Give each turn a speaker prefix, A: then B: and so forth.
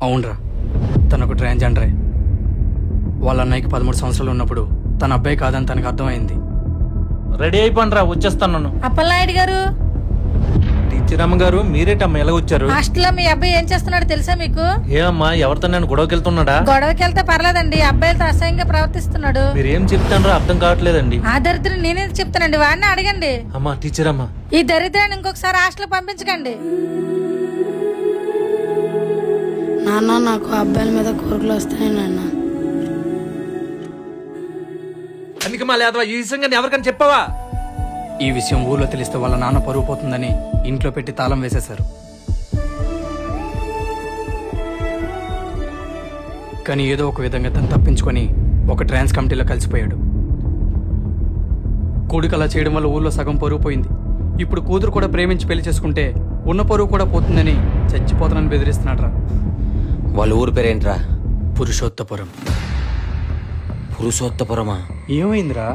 A: అవునరా, తనకు ట్రాన్స్జెండరే. వాళ్ళ అన్నయ్యకి 13 సంవత్సరాలు ఉన్నప్పుడు తన అబ్బాయి కాదని తనకు అర్థమైంది.
B: రెడీ అయిపోండి రా, వచ్చేస్తాను.
C: అప్పలనాయుడు గారు,
B: టీచర్ అమ్మ గారు, మీరేటమ్మా ఎలా వచ్చారు?
C: హాస్టల్లో మీ అబ్బాయి ఏం చేస్తున్నాడు తెలుసా మీకు?
B: ఏమమ్మా, ఎవరితో నేను గొడవకి వెళ్తున్నాడా?
C: గొడవకి వెళ్తే పర్లేదండి, అబ్బాయిలతో అసహ్యంగా ప్రవర్తిస్తున్నాడు.
B: మీరేం చెప్తానో అర్థం కావట్లేదండి.
C: ఆ దరిద్రం నేనేది చెప్తానండి, వాడిని అడగండి.
B: అమ్మా టీచర్ అమ్మా,
C: ఈ దరిద్రాన్ని ఇంకొకసారి హాస్టల్ పంపించకండి.
D: నాన్న, నాకు అబ్బాయిల మీద కోరికలు వస్తాయి నాన్న.
B: అందుకే మా లేదవా ఈ విషయంగా ఎవరికని చెప్పావా?
A: ఈ విషయం ఊళ్ళో తెలిస్తే వాళ్ళ నాన్న పరువు పోతుందని ఇంట్లో పెట్టి తాళం వేసేశారు. కానీ ఏదో ఒక విధంగా తను తప్పించుకొని ఒక ట్రాన్స్ కమిటీలో కలిసిపోయాడు. కొడుకు అలా చేయడం వల్ల ఊళ్ళో సగం పరువు పోయింది. ఇప్పుడు కూతురు కూడా ప్రేమించి పెళ్లి చేసుకుంటే ఉన్న పరువు కూడా పోతుందని చచ్చిపోతానని బెదిరిస్తున్నాడు రా.
E: వాళ్ళ ఊరు పేరేంట్రా?
A: పురుషోత్తపురం.
E: పురుషోత్తపురమా?
A: ఏమైందిరా?